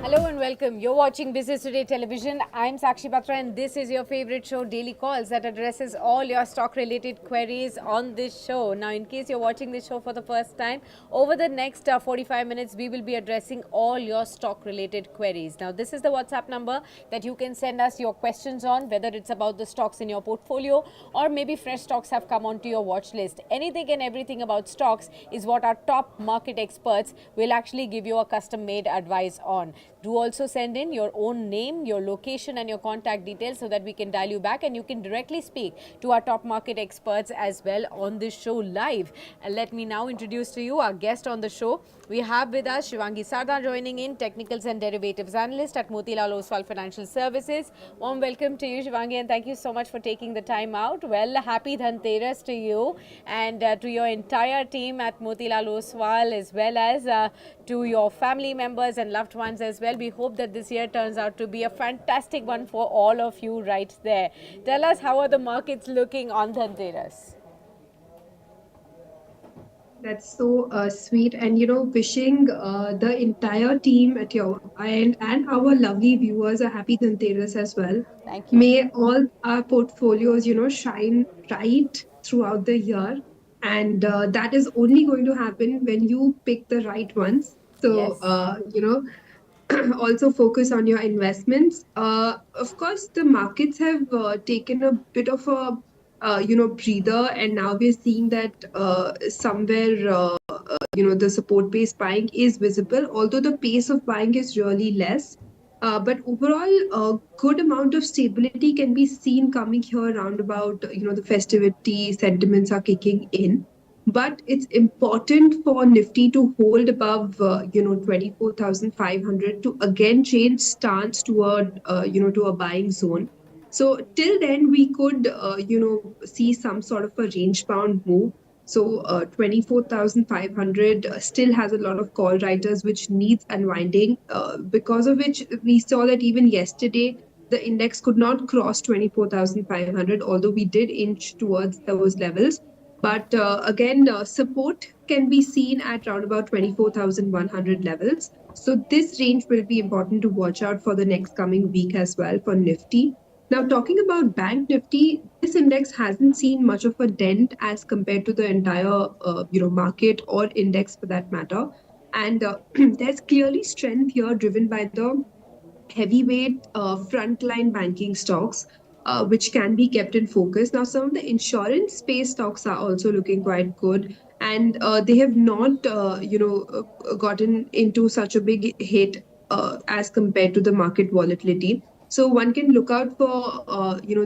Hello and welcome. You're watching Business Today Television. I'm Sakshi Batra and this is your favorite show, Daily Calls, that addresses all your stock-related queries on this show. Now, in case you're watching this show for the first time, over the next 45 minutes, we will be addressing all your stock-related queries. Now, this is the WhatsApp number that you can send us your questions on, whether it's about the stocks in your portfolio or maybe fresh stocks have come onto your watch list. Anything and everything about stocks is what our top market experts will actually give you a custom-made advice on. Do also send in your own name, your location and your contact details so that we can dial you back and you can directly speak to our top market experts as well on this show live. And let me now introduce to you our guest on the show. We have with us Shivangi Sarda joining in, Technicals and Derivatives Analyst at Motilal Oswal Financial Services. Warm welcome to you, Shivangi, and thank you so much for taking the time out. Well, happy Dhanteras to you and to your entire team at Motilal Oswal, as well as to your family members and loved ones as well. We hope that this year turns out to be a fantastic one for all of you right there. Tell us, how are the markets looking on Dhanteras? That's so sweet. And, wishing the entire team at your end and our lovely viewers a happy Dhanteras as well. Thank you. May all our portfolios, shine bright throughout the year. And that is only going to happen when you pick the right ones. So, Yes. also focus on your investments. Of course, the markets have taken a bit of a breather, and now we're seeing that somewhere the support-based buying is visible, although the pace of buying is really less. But overall, a good amount of stability can be seen coming here around about, the festivity sentiments are kicking in. But it's important for Nifty to hold above, 24,500 to again change stance toward, to a buying zone. So till then, we could, see some sort of a range bound move. So 24,500 still has a lot of call writers, which needs unwinding, because of which we saw that even yesterday, the index could not cross 24,500, although we did inch towards those levels. But again, support can be seen at around about 24,100 levels. So this range will be important to watch out for the next coming week as well for Nifty. Now, talking about Bank Nifty, this index hasn't seen much of a dent as compared to the entire, market or index for that matter. And there's clearly strength here driven by the heavyweight frontline banking stocks, which can be kept in focus. Now, some of the insurance space stocks are also looking quite good, and they have not, gotten into such a big hit as compared to the market volatility. So one can look out for,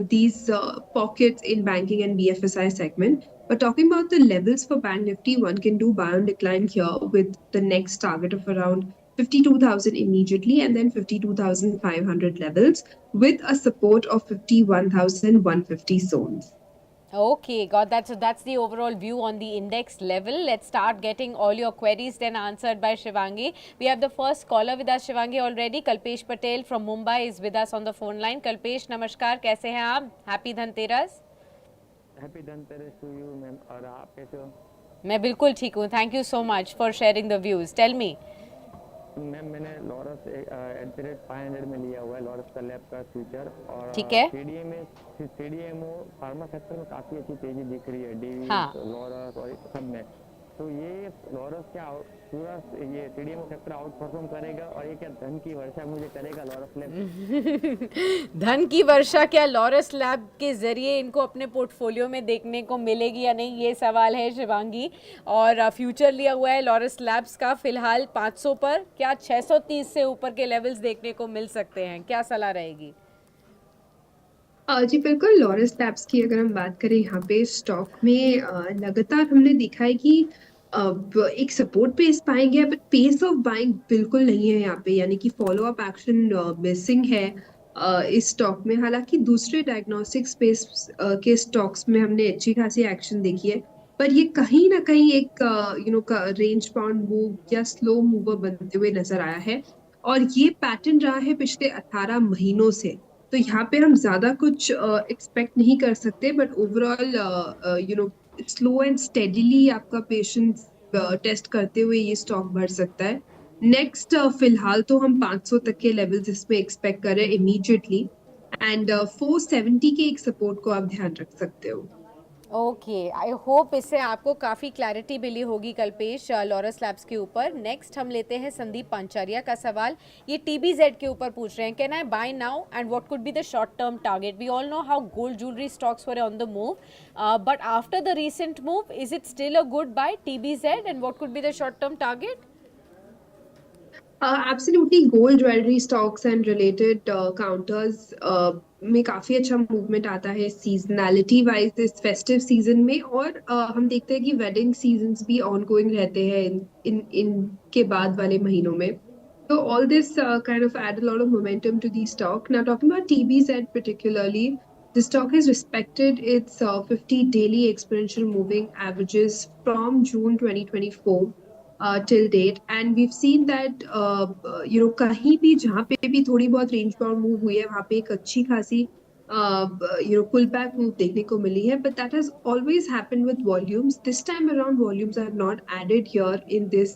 these pockets in banking and BFSI segment. But talking about the levels for Bank Nifty, one can do buy on decline here with the next target of around 52,000 immediately and then 52,500 levels with a support of 51,150 zones. Okay, got that. So that's the overall view on the index level. Let's start getting all your queries then answered by Shivangi. We have the first caller with us, Shivangi, already. Kalpesh Patel from Mumbai is with us on the phone line. Kalpesh, namaskar. कैसे हैं आप? Happy Dhanteras. Happy Dhanteras to you ma'am और आप कैसे हो मैं बिल्कुल ठीक हूँ. Thank you so much for sharing the views. Tell me. Ma'am मैंने लॉरस एट द रेट 500 में लिया हुआ है लॉरस का लैब का फ्यूचर और ठीक है. सीडीएमओ फार्मा सेक्टर में काफ़ी अच्छी तेजी दिख रही है डीवी हाँ. लॉरस और सब में तो ये लॉरस क्या पूरा ये सीडीएमओ सेक्टर आउट परफॉर्म करेगा और ये क्या धन की वर्षा मुझे करेगा लॉरस लैब धन की वर्षा क्या लॉरस लैब के जरिए इनको अपने पोर्टफोलियो में देखने को मिलेगी या नहीं, ये सवाल है शिवांगी. और फ्यूचर लिया हुआ है लॉरस लैब्स का फिलहाल 500 पर, क्या 630 से ऊपर के लेवल्स देखने को मिल सकते हैं? क्या सलाह रहेगी? जी बिल्कुल, लॉरस लैब्स की अगर हम बात करें यहाँ पे स्टॉक में लगातार हमने देखा है कि एक सपोर्ट पेस बाइंग है, बट पेस ऑफ बाइंग बिल्कुल नहीं है यहाँ पे, यानी कि फॉलो अप एक्शन मिसिंग है इस स्टॉक में. हालांकि दूसरे डायग्नोस्टिक स्पेस के स्टॉक्स में हमने अच्छी खासी एक्शन देखी है, पर ये कहीं ना कहीं एक रेंज बाउंड मूव या स्लो मूवर बनते हुए नजर आया है, और ये पैटर्न रहा है पिछले 18 महीनों से. तो यहाँ पे हम ज्यादा कुछ एक्सपेक्ट नहीं कर सकते, but overall slow and steadily आपका पेशेंस टेस्ट करते हुए ये स्टॉक बढ़ सकता है. नेक्स्ट फिलहाल तो हम 500 तक के लेवल्स इसमें एक्सपेक्ट कर रहे हैं इमीडिएटली, एंड 470 के एक सपोर्ट को आप ध्यान रख सकते हो। ओके, आई होप इससे आपको काफ़ी क्लैरिटी मिली होगी कल्पेश लॉरस लैब्स के ऊपर। नेक्स्ट हम लेते हैं संदीप पांचारिया का सवाल। ये TBZ के ऊपर पूछ रहे हैं, can I buy now and what could be the short term target? We all know how gold jewellery stocks were on the move, but after the recent move is it still a good buy TBZ and what could be the short term target? Absolutely, gold jewellery stocks and related counters में काफी अच्छा movement आता है seasonality wise इस festive season में, और हम देखते हैं कि वेडिंग सीजन्स भी ऑनगोइंग रहते हैं इन के बाद वाले महीनों में। So all this kind of add a lot of momentum to the stock. Now talking about TBZ particularly, the stock has respected its 50 daily exponential moving averages from June 2024 till date, and we've seen that कहीं भी जहाँ पे भी थोड़ी बहुत range bound move हुई है वहाँ पे एक अच्छी खासी पुल बैक मूव देखने को मिली है, but that has always happened with volumes. This time around volumes are not added here in this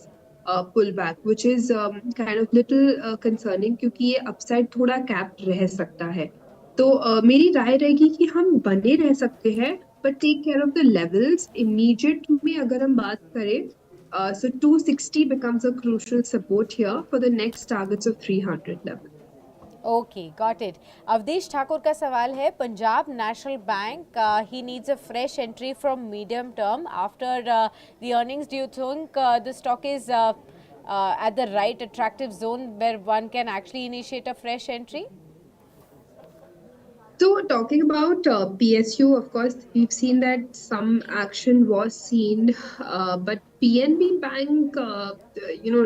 pullback, which is kind of little concerning, क्योंकि ये अपसाइड थोड़ा कैप रह सकता है। तो मेरी राय रहेगी कि हम बने रह सकते हैं, but take care of the levels. Immediate में अगर हम बात करें, so 260 becomes a crucial support here for the next targets of 300 level. Okay, got it. Awadhesh Thakur का सवाल है, पंजाब नेशनल बैंक ही needs a fresh entry from medium term after the earnings. Do you think the stock is at the right attractive zone where one can actually initiate a fresh entry? So talking about PSU, of course, we've seen that some action was seen, but PNB Bank,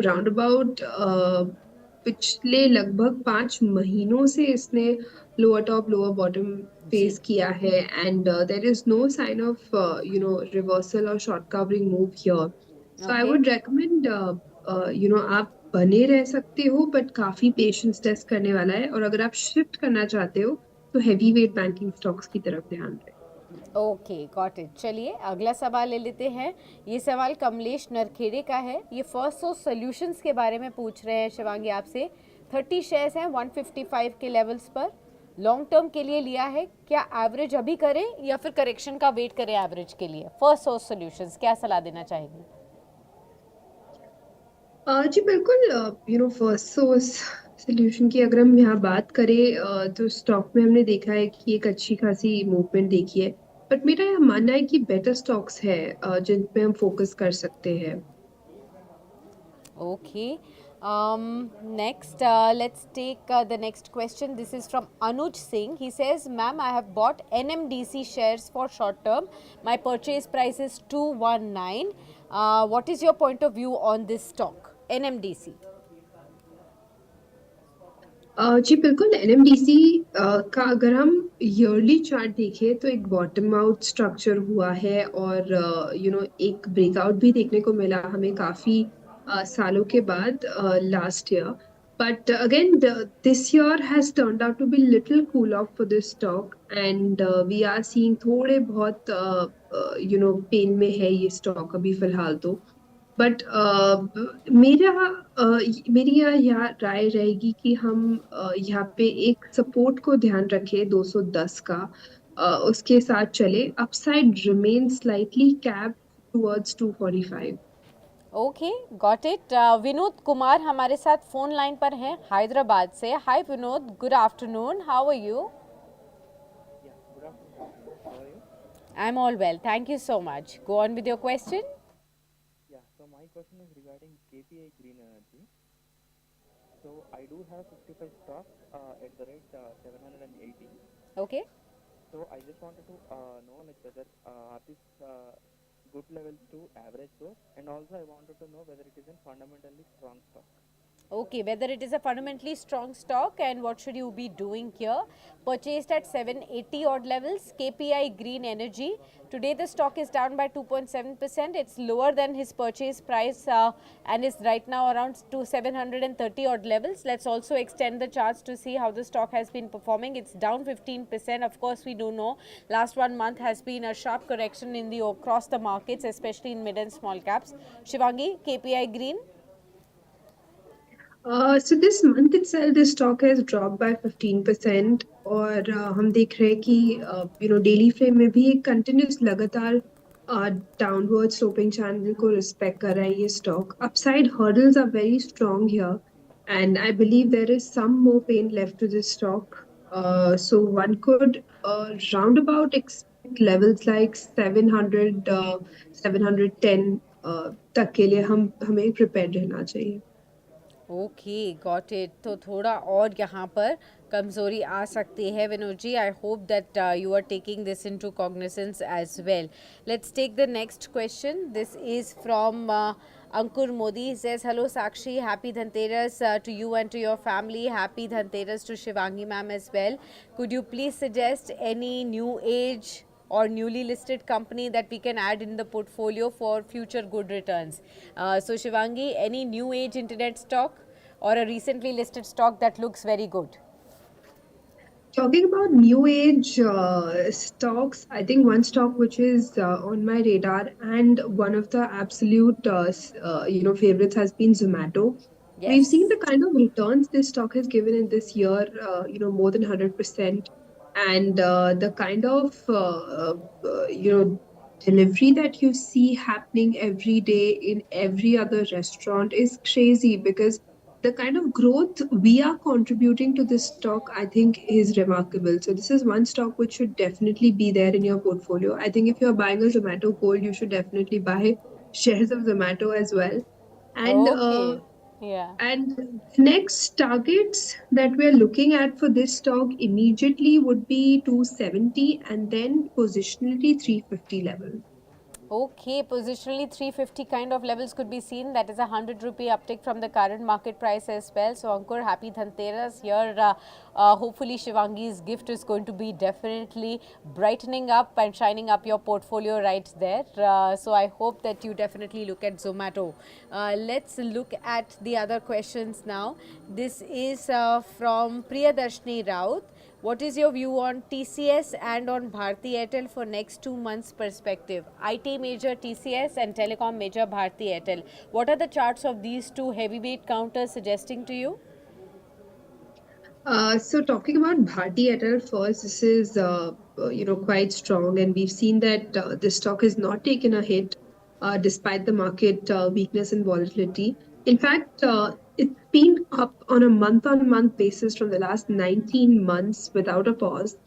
roundabout पिछले लगभग 5 महीनों से इसने lower top lower bottom जी, face किया है, and there is no sign of reversal और short covering move here. So I okay. Would recommend आप बने रह सकते हो, बट काफी पेशेंस टेस्ट करने वाला है, और अगर आप शिफ्ट करना चाहते हो तो हैवी वेट बैंकिंग स्टॉक्स की तरफ ध्यान दें। Okay, got it. चलिए अगला सवाल ले लेते हैं। ये सवाल कमलेश नरखेड़े का है। ये फर्स्ट सोर्स सॉल्यूशंस के बारे में पूछ रहे हैं शिवांगी आपसे। 30 शेयर्स हैं 155 के लेवल्स पर, लॉन्ग टर्म के लिए लिया है, क्या एवरेज अभी करें या फिर करेक्शन का वेट करें एवरेज के लिए? फर्स्ट सोर्स सॉल्यूशंस, क्या सलाह देना चाहेंगे? जी बिल्कुल, फर्स्ट सोर्स सोल्यूशन की अगर हम यहाँ बात करें, तो स्टॉक में हमने देखा है कि एक अच्छी खासी मूवमेंट देखी है, बट मेरा यह मानना है कि बेटर स्टॉक्स है जिन पे हम फोकस कर सकते हैं। Okay. Next, let's take the next question. This is from Anuj Singh. He says, "Ma'am, I have bought NMDC shares for short term. My purchase price is 219. What is your point of view on this stock, NMDC?" जी बिल्कुल, NMDC का अगर हम yearly chart देखें तो एक bottom out structure हुआ है, और एक ब्रेकआउट भी देखने को मिला हमें काफी सालों के बाद last year, but again this year has turned out to be little cool off for this stock, and we are seeing थोड़े बहुत पेन में है ये स्टॉक अभी फिलहाल तो। बट मेरा मेरी यहाँ राय रहेगी कि हम यहाँ पे एक सपोर्ट को ध्यान रखें 210 का, उसके साथ चले। Upside remain slightly cap towards 245। Okay, got it. Vinod Kumar हमारे साथ फोन लाइन पर हैं हैदराबाद से। Hi Vinod, good afternoon, how are you? I am all well, thank you so much. Go on with your question. Yeah, so my question is regarding KPI Green Energy. So I do have 55 stocks at the rate 780. Okay, So I just wanted to know like whether are these good levels to average those, and also I wanted to know whether it is a fundamentally strong stock. okay, whether it is a fundamentally strong stock and what should you be doing here? Purchased at 780 odd levels, KPI Green Energy. Today the stock is down by 2.7%. It's lower than his purchase price and is right now around to 730 odd levels. Let's also extend the charts to see how the stock has been performing. It's down 15%. Of course, we do know last 1 month has been a sharp correction in the across the markets, especially in mid and small caps. Shivangi, KPI Green. So this month itself, the stock has dropped by 15%. और हम देख रहे हैं कि daily frame में भी एक continuous लगातार डाउनवर्ड स्लोपिंग चैनल को रिस्पेक्ट कर रहा है ये stock. Upside hurdles are very strong here, and I believe there is some more pain left to this stock. So one could roundabout expect levels like 700, 710 तक के लिए हम हमें प्रिपेयर रहना चाहिए. Okay got it. तो थोड़ा और यहाँ पर कमज़ोरी आ सकती है Vinod ji. I hope that you are taking this into cognizance as well. Let's take the next question. This is from Ankur Modi. He says, hello Sakshi, happy Dhanteras to you and to your family. Happy Dhanteras to Shivangi ma'am as well. Could you please suggest any new age or newly listed company that we can add in the portfolio for future good returns? So Shivangi, any new age internet stock or a recently listed stock that looks very good? Talking about new age stocks, I think one stock which is on my radar and one of the absolute favorites has been Zomato. We've seen Yes. the kind of returns this stock has given in this year, more than 100%, and the kind of delivery that you see happening every day in every other restaurant is crazy because the kind of growth we are contributing to this stock, I think, is remarkable. So this is one stock which should definitely be there in your portfolio. I think if you're buying a Zomato cold, you should definitely buy shares of Zomato as well. And Okay. Yeah. next targets that we're looking at for this stock immediately would be 270 and then positionally 350 level. Okay, positionally 350 kind of levels could be seen. That is a 100 rupee uptick from the current market price as well. So Ankur, happy Dhanteras. Here, hopefully Shivangi's gift is going to be definitely brightening up and shining up your portfolio right there. So I hope that you definitely look at Zomato. Let's look at the other questions now. This is from Priyadarshini Raut. What is your view on TCS and on Bharti Airtel for next 2 months perspective? IT major TCS and telecom major Bharti Airtel. What are the charts of these two heavyweight counters suggesting to you? So talking about Bharti Airtel first, this is quite strong, and we've seen that the stock has not taken a hit despite the market weakness and volatility. In fact, it's been up on a month-on-month basis from the last 19 months without a pause.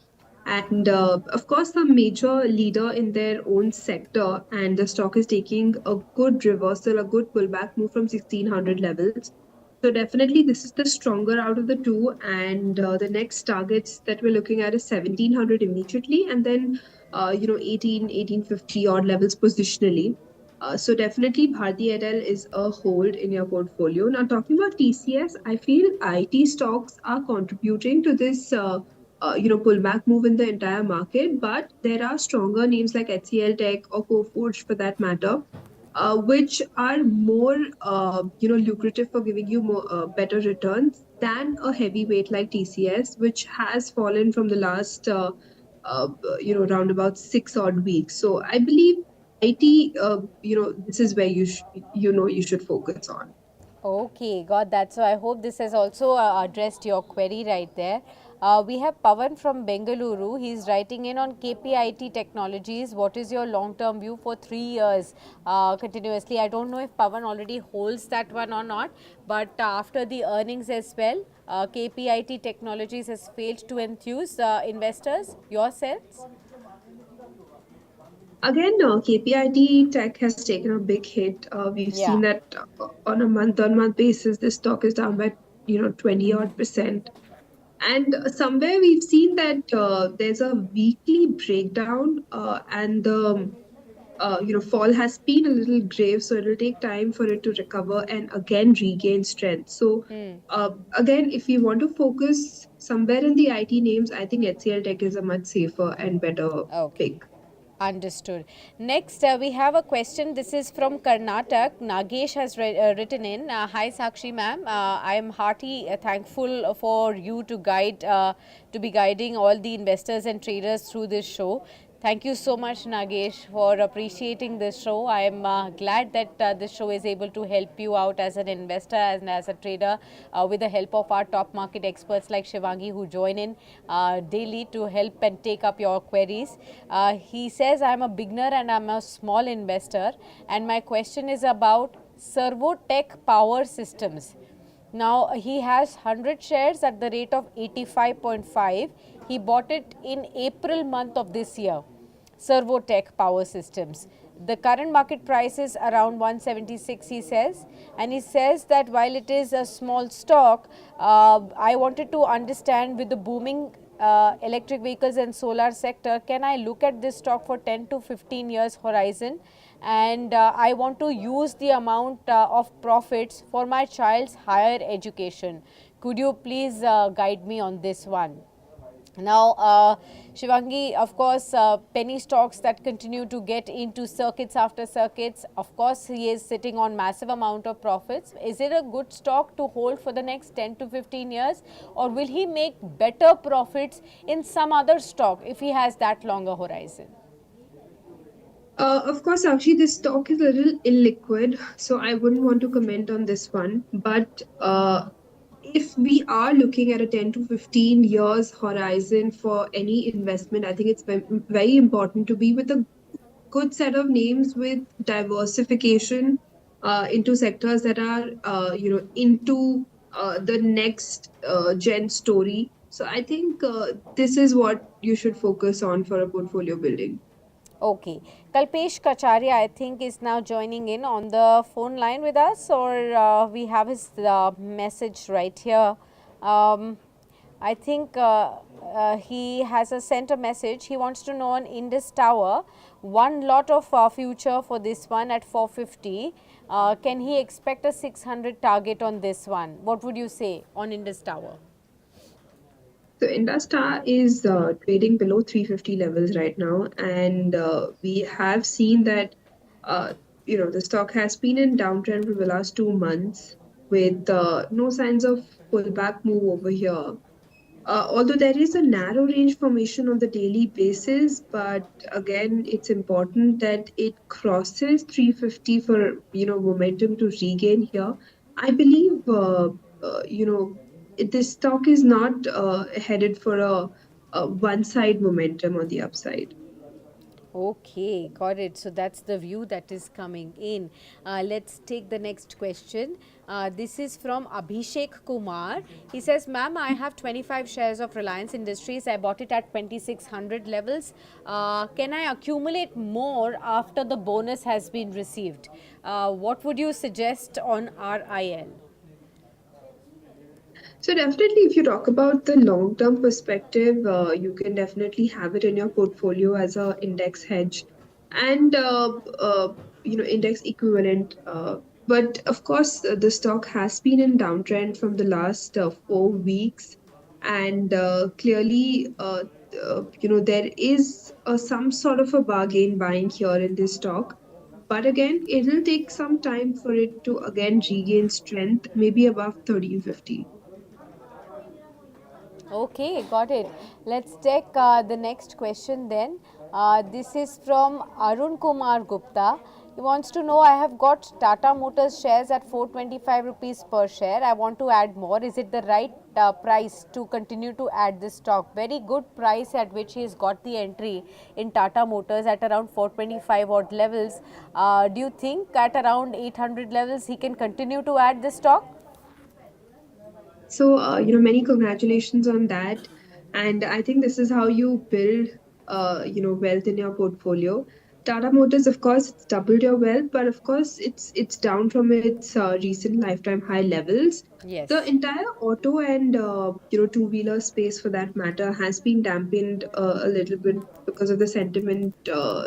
And of course, the major leader in their own sector, and the stock is taking a good reversal, a good pullback move from 1600 levels. So definitely, this is the stronger out of the two, and the next targets that we're looking at is 1700 immediately, and then 1850 odd levels positionally. So definitely, Bharti Airtel is a hold in your portfolio. Now, talking about TCS, I feel IT stocks are contributing to this. Pullback move in the entire market, but there are stronger names like HCL Tech or Coforge for that matter, which are more lucrative for giving you more better returns than a heavyweight like TCS, which has fallen from the last round about 6 odd weeks. So I believe IT, this is where you should focus on. Okay, got that. So I hope this has also addressed your query right there. We have Pavan from Bengaluru. He's writing in on KPIT Technologies. What is your long-term view for 3 years continuously? I don't know if Pavan already holds that one or not, but after the earnings as well, KPIT Technologies has failed to enthuse investors. Your sense? Again, KPIT Tech has taken a big hit. We've seen Yeah. that on a month-on-month basis, the stock is down by 20 odd percent. And somewhere we've seen that there's a weekly breakdown, and the fall has been a little grave, so it'll take time for it to recover and again regain strength. So again, if we want to focus somewhere in the IT names, I think HCL Tech is a much safer and better Okay. pick. Understood. Next, we have a question. This is from Karnataka. Nagesh has written in. Hi, Sakshi ma'am. I am hearty thankful for you to be guiding all the investors and traders through this show. Thank you so much, Nagesh, for appreciating this show. I am glad that this show is able to help you out as an investor and as a trader with the help of our top market experts like Shivangi, who join in daily to help and take up your queries. He says, I'm a beginner and I'm a small investor, and my question is about Servotech Power Systems. Now he has 100 shares at the rate of 85.5. He bought it in April month of this year. Servotech Power Systems. The current market price is around 176, he says, and he says that while it is a small stock, I wanted to understand with the booming electric vehicles and solar sector, can I look at this stock for 10 to 15 years horizon? And I want to use the amount of profits for my child's higher education. Could you please guide me on this one? Now, Shivangi, of course, penny stocks that continue to get into circuits after circuits. Of course, he is sitting on massive amount of profits. Is it a good stock to hold for the next 10 to 15 years, or will he make better profits in some other stock if he has that longer horizon? Of course, actually, this stock is a little illiquid, so I wouldn't want to comment on this one. But if we are looking at a 10 to 15 years horizon for any investment, I think it's very important to be with a good set of names with diversification into sectors that are, into the next gen story. So I think this is what you should focus on for a portfolio building. Okay. Kalpesh Kacharia, I think, is now joining in on the phone line with us, or we have his message right here. Um, I think he has sent a message. He wants to know on Indus Tower, one lot of future for this one at 450. Can he expect a 600 target on this one? What would you say on Indus Tower? So Industar is trading below 350 levels right now, and we have seen that uh, the stock has been in downtrend for the last 2 months with no signs of pullback move over here. Although there is a narrow range formation on the daily basis, but again, it's important that it crosses 350 for momentum to regain here. I believe this stock is not headed for a one-side momentum on the upside. Okay, got it. So that's the view that is coming in. Let's take the next question. This is from Abhishek Kumar. He says, Ma'am, I have 25 shares of Reliance Industries. I bought it at 2600 levels. Can I accumulate more after the bonus has been received? What would you suggest on RIL? So definitely, if you talk about the long-term perspective, you can definitely have it in your portfolio as a index hedge and index equivalent. But of course, the stock has been in downtrend from the last 4 weeks, and clearly, there is some sort of a bargain buying here in this stock. But again, it'll take some time for it to again regain strength, maybe above 1350. Okay, got it. Let's take the next question then. This is from Arun Kumar Gupta. He wants to know, I have got Tata Motors shares at 425 rupees per share. I want to add more. Is it the right price to continue to add this stock? Very good price at which he has got the entry in Tata Motors at around 425 odd levels. Do you think at around 800 levels he can continue to add this stock? So, many congratulations on that. And I think this is how you build, wealth in your portfolio. Tata Motors, of course, it's doubled your wealth, but of course, it's down from its recent lifetime high levels. The Yes. entire auto and two-wheeler space, for that matter, has been dampened a little bit because of the sentiment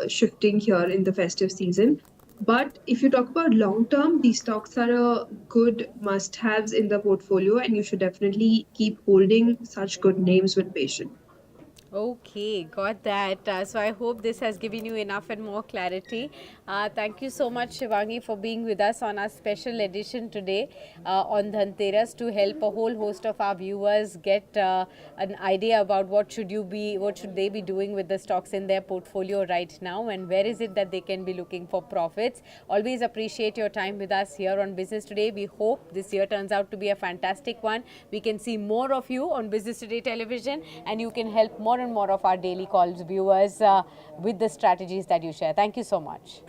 shifting here in the festive season. But if you talk about long term, these stocks are a good must haves in the portfolio, and you should definitely keep holding such good names with patience. Okay, got that. So I hope this has given you enough and more clarity. Thank you so much, Shivangi, for being with us on our special edition today on Dhanteras to help a whole host of our viewers get an idea about what should they be doing with the stocks in their portfolio right now, and where is it that they can be looking for profits. Always appreciate your time with us here on Business Today. We hope this year turns out to be a fantastic one. We can see more of you on Business Today television, and you can help more and more of our daily calls viewers with the strategies that you share. Thank you so much.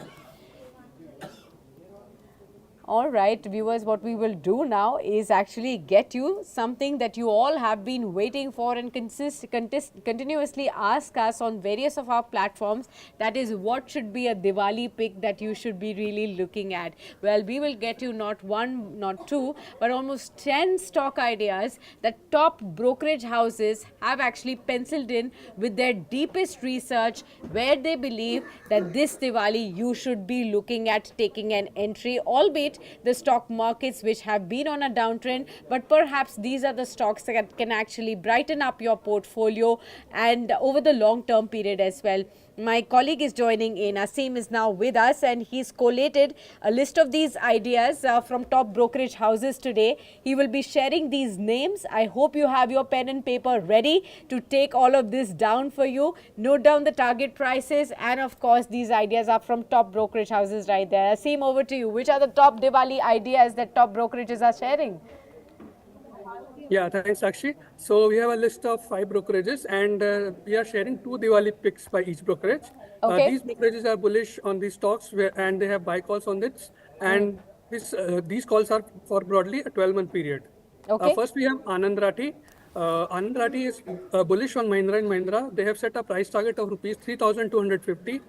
All right, viewers, what we will do now is actually get you something that you all have been waiting for and continuously ask us on various of our platforms. That is, what should be a Diwali pick that you should be really looking at? Well, we will get you not one, not two, but almost 10 stock ideas that top brokerage houses have actually penciled in with their deepest research, where they believe that this Diwali you should be looking at taking an entry, albeit the stock markets which have been on a downtrend, but perhaps these are the stocks that can actually brighten up your portfolio and over the long term period as well. My colleague is joining in. Asim is now with us, and he's collated a list of these ideas from top brokerage houses today. He will be sharing these names. I hope you have your pen and paper ready to take all of this down for you. Note down the target prices, and of course, these ideas are from top brokerage houses right there. Asim, over to you. Which are the top Diwali ideas that top brokerages are sharing? Yeah, thanks, Sakshi. So we have a list of 5 brokerages, and we are sharing 2 Diwali picks by each brokerage. Okay. These brokerages are bullish on these stocks, and they have buy calls on this. And these calls are for broadly a 12-month period. Okay. First, we have Anand Rathi. Anand Rathi is bullish on Mahindra and Mahindra. They have set a price target of rupees 3,250.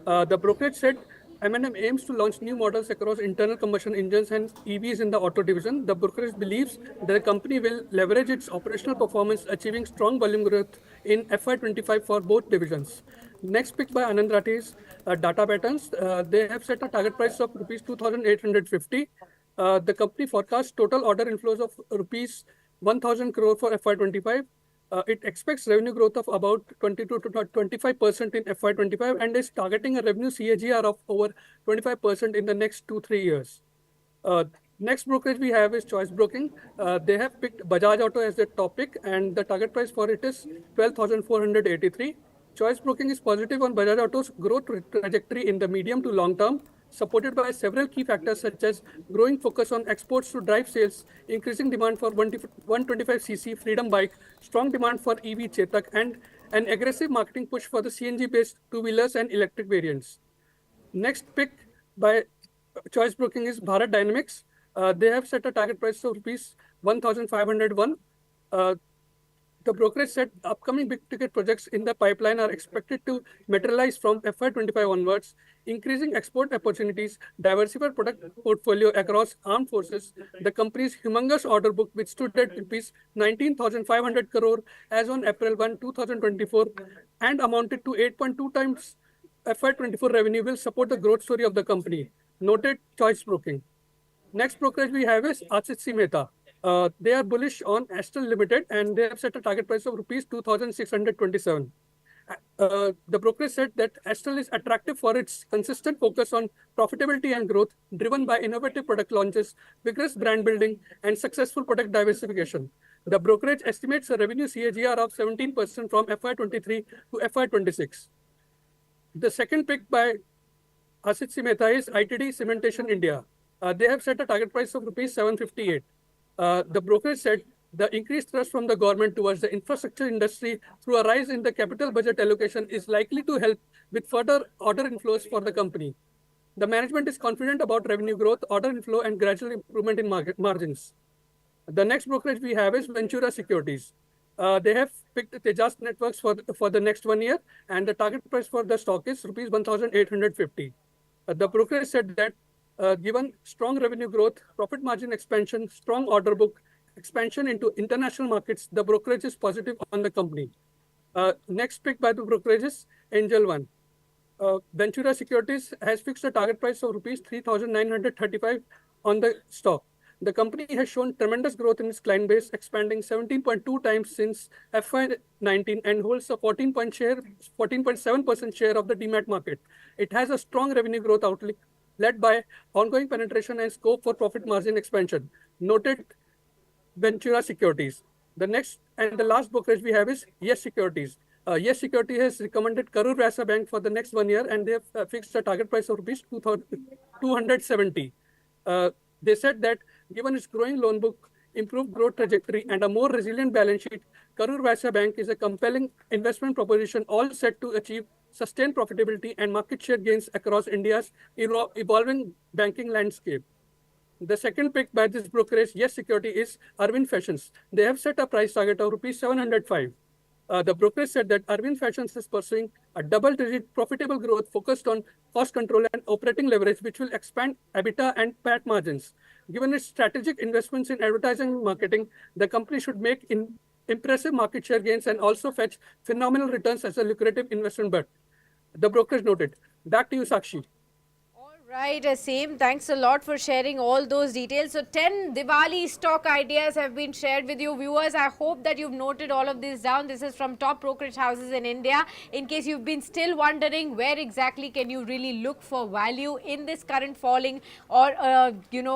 The brokerage said M&M aims to launch new models across internal combustion engines and EVs in the auto division. The brokerage believes that the company will leverage its operational performance, achieving strong volume growth in FY25 for both divisions. Next pick by Anand Rathi is Data Patterns. They have set a target price of rupees 2,850. The company forecasts total order inflows of rupees 1,000 crore for FY25. It expects revenue growth of about 22 to 25% in FY25 and is targeting a revenue CAGR of over 25% in the next 2-3 years. Next brokerage we have is Choice Broking. They have picked Bajaj Auto as their topic, and the target price for it is 12,483. Choice Broking is positive on Bajaj Auto's growth trajectory in the medium to long term, supported by several key factors such as growing focus on exports to drive sales, increasing demand for 125cc Freedom bike, strong demand for EV Chetak, and an aggressive marketing push for the CNG-based two-wheelers and electric variants. Next pick by Choice Broking is Bharat Dynamics. They have set a target price of rupees 1,501. The brokerage said upcoming big ticket projects in the pipeline are expected to materialize from FY25 onwards, increasing export opportunities, diversified product portfolio across armed forces. The company's humongous order book, which stood at rupees 19,500 crore as on April 1, 2024, and amounted to 8.2 times FY24 revenue, will support the growth story of the company, noted Choice Broking. Next brokerage we have is Achitsi Mehta. They are bullish on Astral Limited, and they have set a target price of rupees 2,627. The brokerage said that Astral is attractive for its consistent focus on profitability and growth, driven by innovative product launches, vigorous brand building, and successful product diversification. The brokerage estimates a revenue CAGR of 17% from FY23 to FY26. The second pick by Achitsi Mehta is ITD Cementation India. They have set a target price of rupees 758. The brokerage said the increased thrust from the government towards the infrastructure industry through a rise in the capital budget allocation is likely to help with further order inflows for the company. The management is confident about revenue growth, order inflow, and gradual improvement in margins. The next brokerage we have is Ventura Securities. They have picked Tejas Networks for the next 1 year, and the target price for the stock is rupees 1,850. The brokerage said that given strong revenue growth, profit margin expansion, strong order book, expansion into international markets, the brokerage is positive on the company. Next pick by the brokerage is Angel One. Ventura Securities has fixed a target price of rupees 3,935 on the stock. The company has shown tremendous growth in its client base, expanding 17.2 times since FY19 and holds a 14.7% share of the demat market. It has a strong revenue growth outlook led by ongoing penetration and scope for profit margin expansion, noted Ventura Securities. The next and the last brokerage we have is Yes Securities. Yes Security has recommended Karur Vyasa Bank for the next 1 year, and they have fixed a target price of rupees 270. They said that given its growing loan book, improved growth trajectory, and a more resilient balance sheet, Karur Vyasa Bank is a compelling investment proposition, all set to achieve sustained profitability and market share gains across India's evolving banking landscape. The second pick by this brokerage, Yes Security, is Arvind Fashions. They have set a price target of rupees 705. The brokerage said that Arvind Fashions is pursuing a double-digit profitable growth focused on cost control and operating leverage, which will expand EBITDA and PAT margins. Given its strategic investments in advertising and marketing, the company should make impressive market share gains and also fetch phenomenal returns as a lucrative investment bet. The brokerage noted. Back to you, Sakshi. Right, same. Thanks a lot for sharing all those details. So 10 Diwali stock ideas have been shared with you viewers. I hope that you've noted all of this down. This is from top brokerage houses in India. In case you've been still wondering where exactly can you really look for value in this current falling or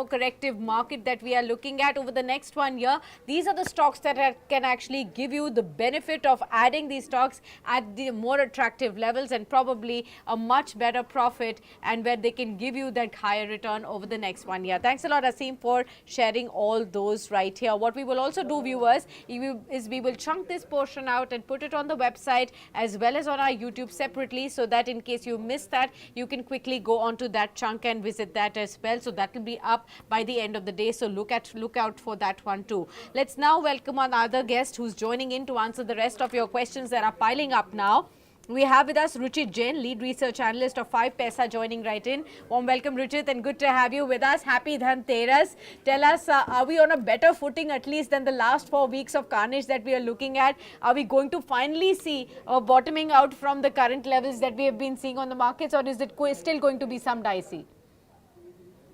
corrective market that we are looking at over the next 1 year, these are the stocks that can actually give you the benefit of adding these stocks at the more attractive levels and probably a much better profit, and where they can give you that higher return over the next 1 year. Thanks a lot, Asim, for sharing all those right here. What we will also do, viewers, is we will chunk this portion out and put it on the website as well as on our YouTube separately, so that in case you missed that, you can quickly go onto that chunk and visit that as well. So that will be up by the end of the day. So look out for that one too. Let's now welcome another guest who's joining in to answer the rest of your questions that are piling up now. We have with us Riti Jain, lead research analyst of 5paisa, joining right in. Warm welcome, Ruchit, and good to have you with us. Happy Dhanteras. Tell us, are we on a better footing at least than the last 4 weeks of carnage that we are looking at? Are we going to finally see a bottoming out from the current levels that we have been seeing on the markets, or is it still going to be some dicey?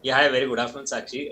Yeah, hi, very good afternoon, Sakshi.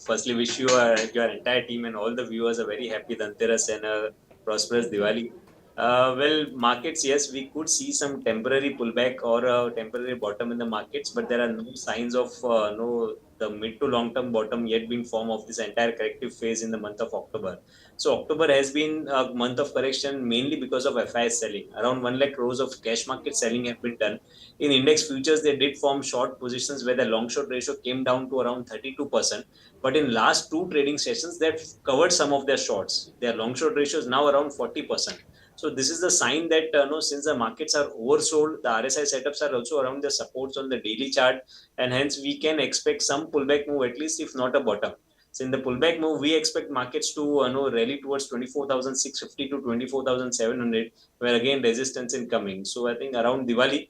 Firstly, wish you your entire team and all the viewers a very happy Dhanteras and a prosperous Diwali. Well, markets, yes, we could see some temporary pullback or a temporary bottom in the markets, but there are no signs of the mid to long term bottom yet being formed of this entire corrective phase in the month of October. So October has been a month of correction mainly because of FIS selling. Around 1 lakh crores of cash market selling have been done. In index futures, they did form short positions where the long short ratio came down to around 32%. But in last 2 trading sessions, they've covered some of their shorts. Their long short ratio is now around 40%. So this is the sign that since the markets are oversold, the RSI setups are also around the supports on the daily chart, and hence we can expect some pullback move at least, if not a bottom. So in the pullback move, we expect markets to rally towards 24,650 to 24,700, where again resistance in coming. So I think around Diwali,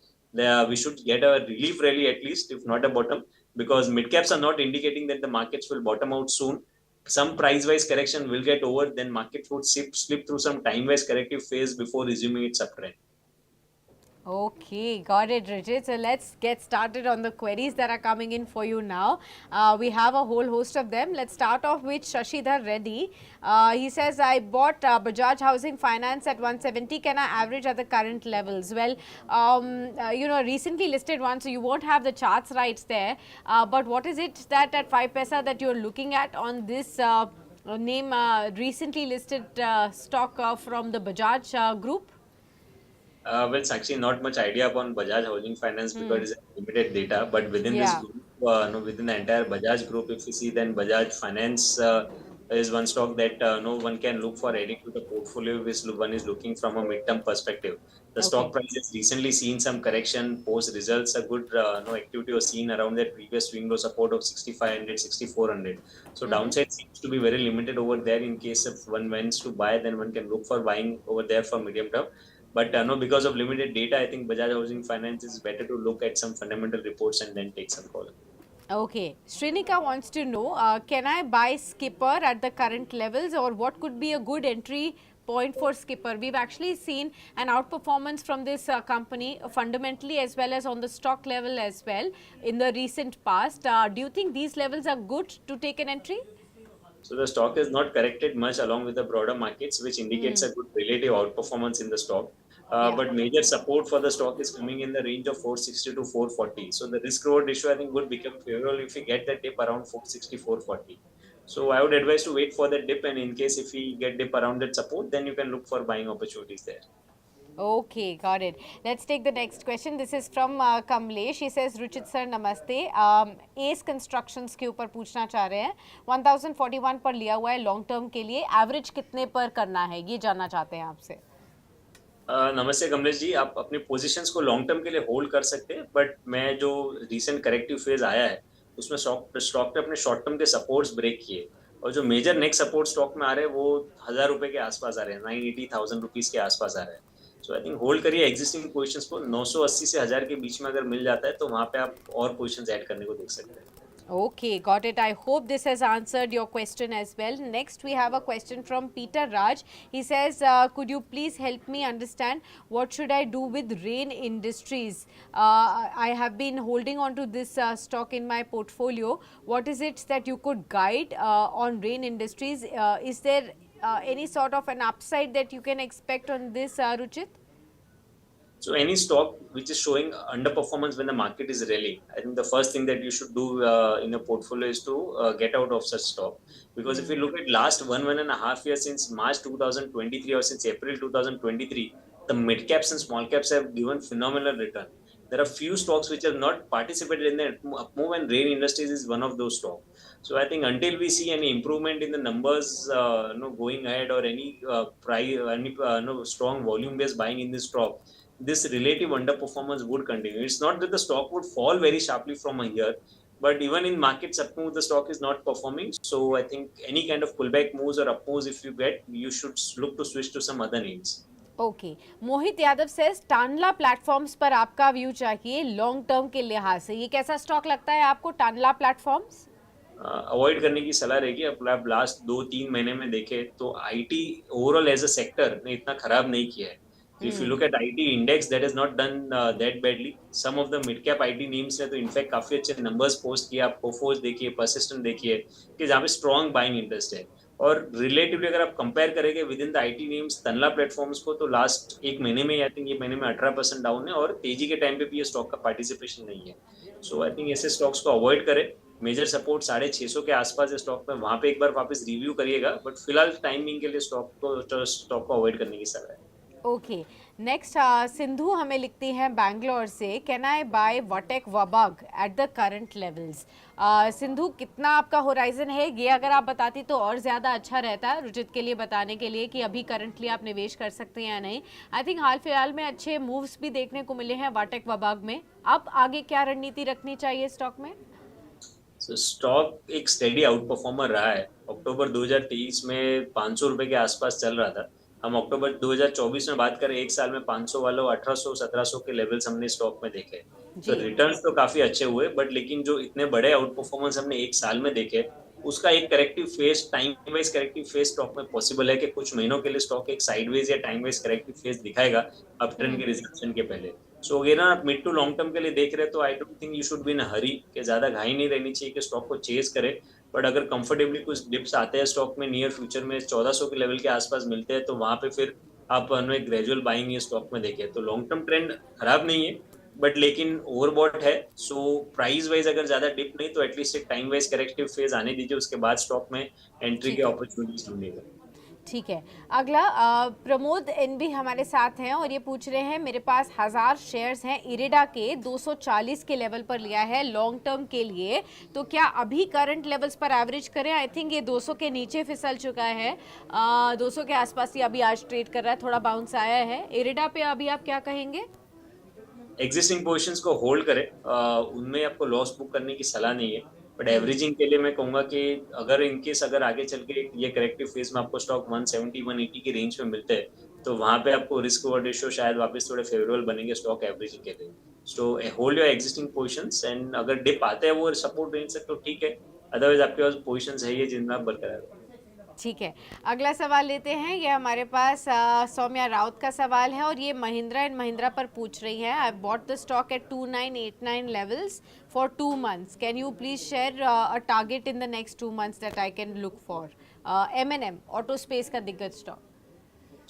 we should get a relief rally at least, if not a bottom, because mid caps are not indicating that the markets will bottom out soon. Some price wise correction will get over, then market would slip through some time wise corrective phase before resuming its uptrend. Okay, got it, Richard. So let's get started on the queries that are coming in for you now. We have a whole host of them. Let's start off with Shashidhar Reddy. He says, I bought Bajaj Housing Finance at 170. Can I average at the current levels? Well, recently listed one, so you won't have the charts right there. But what is it that at 5paisa that you're looking at on this name recently listed stock from the Bajaj group? Well, it's actually not much idea upon Bajaj Housing Finance because it's limited data. But within this group, within the entire Bajaj group, if you see, then Bajaj Finance is one stock that no one can look for adding to the portfolio if one is looking from a midterm perspective. The stock price has recently seen some correction post results. A good activity was seen around that previous window support of 6,500, 6,400. So downside seems to be very limited over there. In case if one wants to buy, then one can look for buying over there for medium term. But because of limited data, I think Bajaj Housing Finance is better to look at some fundamental reports and then take some call. Okay. Srinika wants to know, can I buy Skipper at the current levels, or what could be a good entry point for Skipper? We've actually seen an outperformance from this company fundamentally as well as on the stock level as well in the recent past. Do you think these levels are good to take an entry? So the stock has not corrected much along with the broader markets, which indicates a good relative outperformance in the stock. Yeah. But major support for the stock is coming in the range of 460 to 440. So the risk reward ratio I think would become favorable if we get that dip around 460, 440. So I would advise to wait for the dip, and in case if we get dip around that support, then you can look for buying opportunities there. Okay, got it. Let's take the next question. This is from Kamlesh. He says, Ruchit sir नमस्ते, S constructions के ऊपर पूछना चाह रहे हैं. 1041 पर लिया हुआ है लॉन्ग टर्म के लिए, एवरेज कितने पर करना है ये जानना चाहते हैं आपसे. नमस्ते कमलेश जी, आप अपने पोजीशंस को लॉन्ग टर्म के लिए होल्ड कर सकते हैं, बट मैं जो रीसेंट करेक्टिव फेज आया है उसमें स्टॉक ने अपने शॉर्ट टर्म के सपोर्ट्स ब्रेक किए, और जो मेजर नेक्स्ट सपोर्ट स्टॉक में आ रहे हैं वो 1000 रुपए के आसपास आ रहे हैं, 980,000 रुपीज के आसपास आ रहे हैं. सो आई थिंक होल्ड करिए एग्जिस्टिंग पोजीशंस को. 980 से 1000 के बीच में अगर मिल जाता है तो वहां पे आप और पोजीशंस ऐड करने को देख सकते हैं. Okay, got it. I hope this has answered your question as well. Next, we have a question from Peter Raj. He says, could you please help me understand what should I do with Rain Industries? I have been holding on to this stock in my portfolio. What is it that you could guide on Rain Industries? Is there any sort of an upside that you can expect on this, Ruchit? So any stock which is showing underperformance when the market is rallying, I think the first thing that you should do in a portfolio is to get out of such stock. Because if you look at last 1.5 years, since March 2023 or since April 2023, the mid caps and small caps have given phenomenal return. There are few stocks which have not participated in the up move, and Rain Industries is one of those stocks. So I think until we see any improvement in the numbers, going ahead, or any strong volume based buying in this stock, this relative underperformance would continue. It's not that the stock would fall very sharply from a year, but even in markets up move, the stock is not performing. So I think any kind of pullback moves or up moves, if you get, you should look to switch to some other names. Okay, Mohit Yadav से Tanla platforms पर आपका view चाहिए long term के लिहाज से. ये कैसा stock लगता है आपको, टानला प्लेटफॉर्म्स? अवॉइड करने की सलाह रहेगी. अब आप लास्ट 2-3 महीने में देखें तो IT overall as a sector ने इतना खराब नहीं किया है. If you look at IT index, that has not done that badly. Some of the mid cap IT names ने तो इनफैक्ट काफी अच्छे नंबर्स पोस्ट किए. आप कोफोर्स देखिए, परसिस्टेंट देखिए, कि जहाँ पे स्ट्रॉन्ग बाइंग इंटरेस्ट है. और रिलेटिवली अगर आप कंपेयर करेंगे with in the IT names Tanla Platforms को, तो लास्ट एक महीने में आई थिंक ये महीने में 18% डाउन है, और तेजी के टाइम पे भी ये स्टॉक का पार्टिसिपेशन नहीं है. सो आई थिंक ऐसे स्टॉक्स को अवॉइड करें. मेजर सपोर्ट 650 के आसपास है स्टॉक में, वहां पे एक बार वापस रिव्यू करिएगा, बट फिलहाल टाइमिंग के लिए स्टॉक को अवॉइड करने की सलाह है. ओके, नेक्स्ट सिंधु हमें लिखती हैं बैंगलोर से, can I buy VA Tech Wabag at the current levels? Sindhu, कितना आपका होराइजन है ये अगर आप बताती तो और ज़्यादा अच्छा रहता रुचित के लिए बताने के लिए कि अभी करंटली आप निवेश कर सकते हैं या नहीं. आई थिंक हाल फिलहाल में अच्छे मूव्स भी देखने को मिले हैं वटेक वबाग में. अब आगे क्या रणनीति रखनी चाहिए स्टॉक में? स्टॉक एक स्टेडी आउट परफॉर्मर रहा है. अक्टूबर 2023 में 500 रुपए के आसपास चल रहा था. हम अक्टूबर 2024 में बात करें, एक साल में 500 वालों 1800-1700 के लेवल्स हमने स्टॉक में देखे. तो रिटर्न्स तो काफी अच्छे हुए, बट लेकिन जो इतने बड़े आउट परफॉर्मेंस हमने एक साल में देखे, उसका एक corrective phase, time wise corrective phase stock में पॉसिबल है कि कुछ महीनों के लिए स्टॉक एक साइडवेज या टाइम वाइज करेक्टिव फेज दिखाएगा अप ट्रेंड के रिसेप्शन के पहले. सो अगर आप मिड टू लॉन्ग टर्म के लिए देख रहे हैं तो I don't think you should be in hurry, कि ज्यादा घाई नहीं रहनी चाहिए कि स्टॉक को चेज करे. बट अगर कंफर्टेबली कुछ डिप्स आते हैं स्टॉक में नियर फ्यूचर में 1400 के लेवल के आसपास मिलते हैं, तो वहां पे फिर आप ग्रेजुअल बाइंग ये स्टॉक में देखें. तो लॉन्ग टर्म ट्रेंड खराब नहीं है, बट लेकिन ओवरबॉट है. सो प्राइस वाइज अगर ज्यादा डिप नहीं तो एटलीस्ट एक टाइम वाइज करेक्टिव फेज आने दीजिए, उसके बाद स्टॉक में एंट्री के अपॉर्चुनिटीज ढूंढिएगा. ठीक है. अगला प्रमोद एनबी हमारे साथ हैं और ये पूछ रहे हैं, मेरे पास 1000 शेयर्स हैं इरिडा के, 240 के लेवल पर लिया है लॉन्ग टर्म के लिए, तो क्या अभी करंट लेवल्स पर एवरेज करें? आई थिंक ये 200 के नीचे फिसल चुका है, 200 के आसपास ही अभी आज ट्रेड कर रहा है, थोड़ा बाउंस आया है. इरिडा पे अभी आप क्या कहेंगे? एग्जिस्टिंग पोजीशंस को होल्ड करें, उनमें आपको लॉस बुक करने की सलाह नहीं है. बट एवरेजिंग के लिए मैं कहूंगा कि अगर इनकेस अगर आगे चल के ये करेक्टिव फेज में आपको स्टॉक 170-180 की रेंज में मिलते हैं, तो वहां पे आपको रिस्क रिवॉर्ड रेशियो शायद वापस थोड़े फेवरेबल बनेंगे स्टॉक एवरेजिंग के लिए. So hold your existing positions, and अगर डिप आते हैं वो सपोर्ट रेंज से तो ठीक है, अदरवाइज आपके पास पोजीशंस है ये जिनमें आप बरकरार. ठीक है, अगला सवाल लेते हैं। ये हमारे पास सौम्या राउत का सवाल है और ये महिंद्रा एंड महिंद्रा पर पूछ रही है। I bought the stock at 2989 levels for 2 months। Can you please share a target in the next 2 months that I can look for? M&M auto space का दिग्गज stock.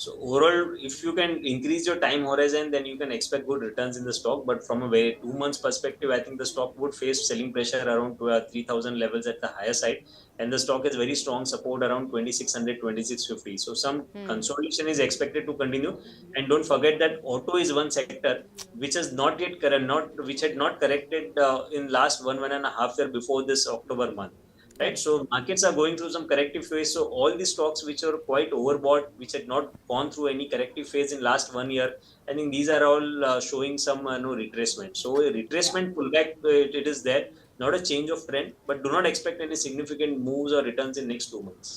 So overall, if you can increase your time horizon, then you can expect good returns in the stock. But from a very 2 months perspective, I think the stock would face selling pressure around 3,000 levels at the higher side, and the stock has very strong support around 2600, 2650. So some consolidation is expected to continue. And don't forget that auto is one sector which has not yet not which had not corrected in last one and a half year before this October month. Right, Correct. so markets are going through some corrective phase. So all the stocks which are quite overbought, which had not gone through any corrective phase in last 1 year, I think these are all showing some no retracement. So a Yeah. retracement pullback, it is there, not a change of trend, but do not expect any significant moves or returns in next 2 months.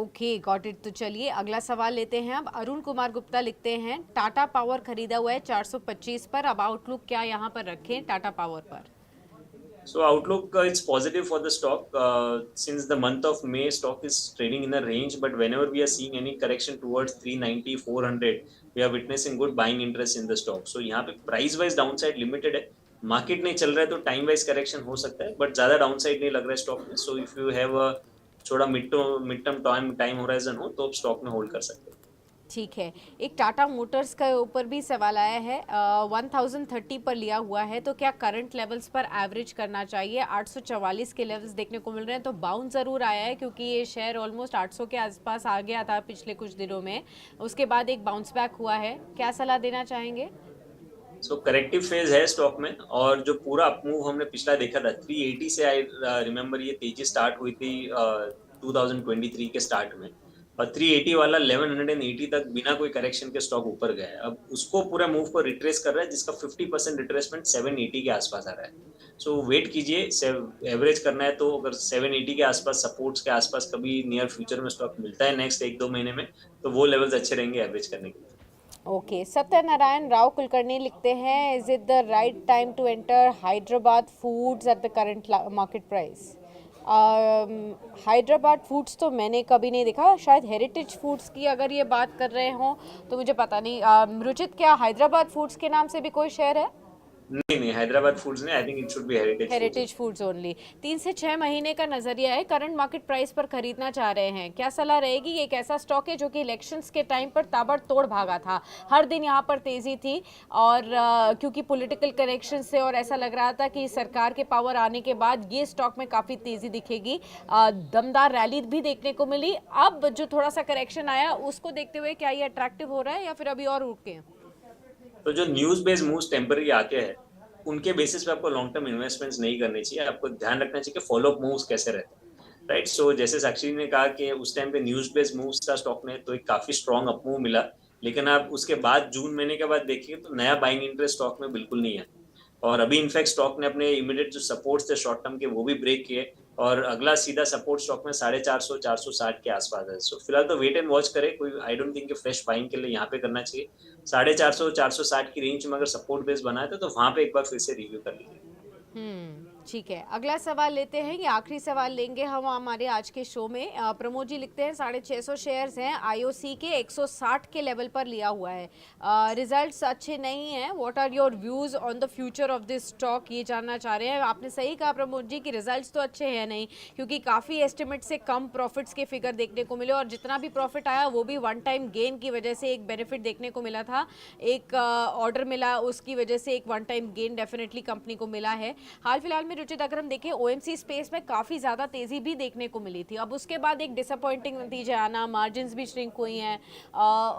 Okay, got it. तो चलिए अगला सवाल लेते हैं। अब अरुण कुमार गुप्ता लिखते हैं, Tata power खरीदा हुआ है 425 पर, अब आउटलुक क्या यहाँ पर रखें टाटा पावर पर? So outlook, it's positive for the stock. Since the month of May, stock is trading in a range, but whenever we are seeing any correction towards 390, 400, we are witnessing good buying interest in the stock. So यहाँ पे price wise downside limited है. Market नहीं चल रहा है तो time wise correction हो सकता है, but ज़्यादा downside नहीं लग रहा है stock में. So if you have a थोड़ा mid-term time horizon हो तो stock में hold कर सकते हैं. ठीक है, एक टाटा मोटर्स के ऊपर भी सवाल आया है। 1030 पर लिया हुआ है, तो क्या करंट लेवल्स पर एवरेज करना चाहिए? 844 के लेवल्स देखने को मिल रहे हैं, तो बाउंस ज़रूर आया है क्योंकि ये शेयर ऑलमोस्ट 800 के आसपास आ गया था पिछले कुछ दिनों में। उसके बाद एक बाउंस बैक हुआ है, क्या सलाह देना चाहेंगे? सो करेक्टिव फेज है स्टॉक में, और जो पूरा अपमूव हमने पिछला देखा था 380 से, आई रिमेम्बर ये तेजी स्टार्ट हुई थी 2023 के स्टार्ट में, और 380 वाला 1180 तक बिना कोई करेक्शन के स्टॉक ऊपर गया है। अब उसको पूरा मूव को रिट्रेस कर रहा है, जिसका 50% रिट्रेसमेंट 780 के आसपास आ रहा है। सो वेट कीजिए, एवरेज करना है तो अगर 780 के आसपास सपोर्ट्स के आसपास कभी नियर फ्यूचर में स्टॉक मिलता है नेक्स्ट 1-2 महीने में, तो वो लेवल्स अच्छे रहेंगे एवरेज करने के लिए। ओके, सत्यनारायण राव कुलकर्णी लिखते हैं, is it the right time to enter Hyderabad Foods at the current market price? Hyderabad Foods तो मैंने कभी नहीं देखा, शायद हेरिटेज फूड्स की अगर ये बात कर रहे हों तो मुझे पता नहीं। रुचित, क्या हैदराबाद फूड्स के नाम से भी कोई शेयर है? नहीं, हैदराबाद फूड्स नहीं, I think it should be heritage foods only. 3 से 6 महीने का नजरिया है, करंट मार्केट प्राइस पर खरीदना चाह रहे हैं, क्या सलाह रहेगी? ये एक ऐसा स्टॉक है जो कि इलेक्शंस के टाइम पर ताबड़तोड़ भागा था, हर दिन यहाँ पर तेजी थी, और क्योंकि पॉलिटिकल करेक्शन से और ऐसा लग रहा था कि सरकार के पावर आने के बाद ये स्टॉक में काफ़ी तेजी दिखेगी। दमदार रैली भी देखने को मिली। अब जो थोड़ा सा करेक्शन आया उसको देखते हुए क्या ये अट्रैक्टिव हो रहा है या फिर अभी और रुक के? तो जो न्यूज बेस्ड मूव्स टेम्पररी आते हैं, उनके बेसिस पे आपको लॉन्ग टर्म इन्वेस्टमेंट्स नहीं करनी चाहिए। आपको ध्यान रखना चाहिए कि फॉलो अप मूव्स कैसे रहते हैं, राइट। सो जैसे साक्षी ने कहा कि उस टाइम पे न्यूज बेस्ड मूव्स था स्टॉक में, तो एक काफी स्ट्रॉन्ग अप मूव मिला, लेकिन आप उसके बाद जून महीने के बाद देखिए तो नया बाइंग इंटरेस्ट स्टॉक में बिल्कुल नहीं है। और अभी इनफैक्ट स्टॉक ने अपने इमीडिएट जो सपोर्ट्स थे शॉर्ट टर्म के वो भी ब्रेक किए, और अगला सीधा सपोर्ट स्टॉक में 450 460 के आसपास है। सो फिलहाल तो वेट एंड वॉच करें, कोई आई डोंट थिंक फ्रेश बाइंग के लिए यहाँ पे करना चाहिए। 450 460 की रेंज में अगर सपोर्ट बेस बनाए तो वहां पे एक बार फिर से रिव्यू कर लीजिए। ठीक है, अगला सवाल लेते हैं। ये आखिरी सवाल लेंगे हम हमारे आज के शो में। प्रमोद जी लिखते हैं, 650 शेयर्स हैं आईओसी के, 160 के लेवल पर लिया हुआ है, रिजल्ट्स अच्छे नहीं हैं, what are your views on the future of this stock, ये जानना चाह रहे हैं। आपने सही कहा प्रमोद जी कि रिजल्ट्स तो अच्छे हैं नहीं, क्योंकि काफ़ी एस्टिमेट से कम प्रॉफिट्स के फिगर देखने को मिले, और जितना भी प्रॉफिट आया वो भी वन टाइम गेन की वजह से एक बेनिफिट देखने को मिला था, एक ऑर्डर मिला उसकी वजह से एक one time gain definitely company को मिला है। हाल फिलहाल में रुचित अगर हम देखें, ओएमसी स्पेस में काफ़ी ज़्यादा तेज़ी भी देखने को मिली थी, अब उसके बाद एक डिसअपॉइंटिंग नतीजे आना, मार्जिन्स भी श्रिंक हुई हैं।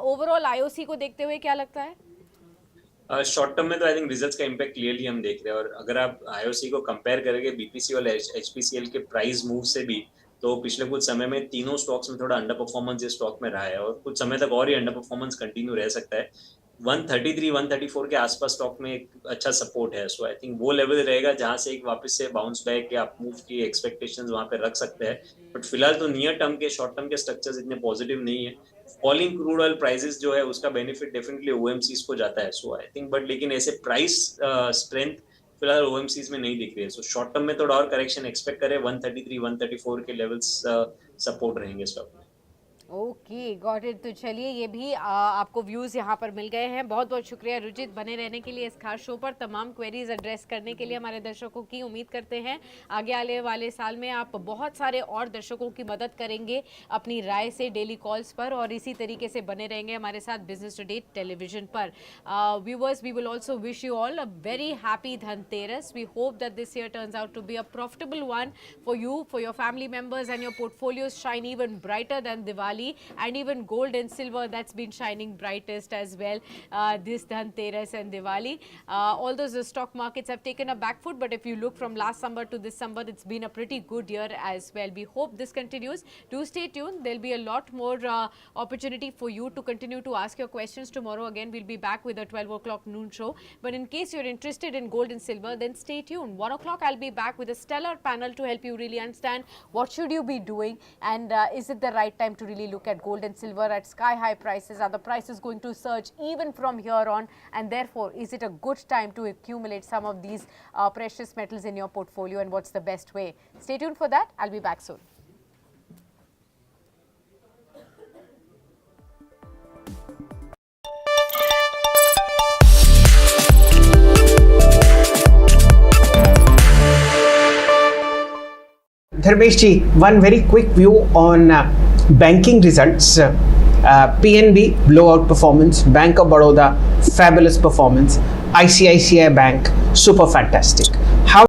ओवरऑल आईओसी को देखते हुए क्या लगता है? शॉर्ट टर्म में तो आई थिंक रिजल्ट्स का इम्पैक्ट क्लियरली हम देख रहे हैं, और अगर आप आईओसी को कंपेयर करेंगे बीपीसी और एचपीसीएल के प्राइस मूव से भी, तो पिछले कुछ समय में तीनों स्टॉक्स में थोड़ा अंडर परफॉर्मेंस इस स्टॉक में रहा है, और कुछ समय तक और ही अंडर परफॉर्मेंस कंटिन्यू रह सकता है। 133 134 के आसपास स्टॉक में एक अच्छा सपोर्ट है। सो आई थिंक वो लेवल रहेगा जहां से एक वापस से बाउंस बैक या अपमूव की एक्सपेक्टेशंस वहां पे रख सकते हैं। बट फिलहाल तो नियर टर्म के शॉर्ट टर्म के स्ट्रक्चर्स इतने पॉजिटिव नहीं है। फॉलिंग क्रूड ऑयल प्राइसेस जो है उसका बेनिफिट डेफिनेटली ओएमसीज को जाता है। सो आई थिंक, बट लेकिन ऐसे प्राइस स्ट्रेंथ फिलहाल ओएमसीज में नहीं दिख रही है। सो शॉर्ट टर्म में थोड़ा और करेक्शन एक्सपेक्ट करें, 133 134 के लेवल्स सपोर्ट रहेंगे स्टॉक में। Okay got it. तो चलिए ये भी आपको व्यूज़ यहाँ पर मिल गए हैं। बहुत बहुत शुक्रिया रुचित बने रहने के लिए इस खास शो पर, तमाम क्वेरीज एड्रेस करने के लिए हमारे दर्शकों की। उम्मीद करते हैं आगे आने वाले साल में आप बहुत सारे और दर्शकों की मदद करेंगे अपनी राय से डेली कॉल्स पर, और इसी तरीके से बने रहेंगे हमारे साथ बिजनेस टुडे टेलीविजन पर। Viewers, we will also wish you all a very happy Dhanteras. We hope that this year turns out to be a profitable one for you, for your family members, and your portfolios shine even brighter than Diwali, and even gold and silver that's been shining brightest as well this Dhanteras and Diwali. Although the stock markets have taken a back foot, but if you look from last summer to this summer, it's been a pretty good year as well. We hope this continues. Do stay tuned. There'll be a lot more opportunity for you to continue to ask your questions tomorrow. Again, we'll be back with a 12 o'clock noon show. But in case you're interested in gold and silver, then stay tuned. 1 o'clock, I'll be back with a stellar panel to help you really understand what should you be doing, and is it the right time to really look at gold and silver at sky high prices? Are the prices going to surge even from here on? And therefore, is it a good time to accumulate some of these precious metals in your portfolio, and what's the best way? Stay tuned for that. I'll be back soon. Dharmesh ji, one very quick view on banking results. PNB, blowout performance. Bank of Baroda, fabulous performance. ICICI Bank, super fantastic. How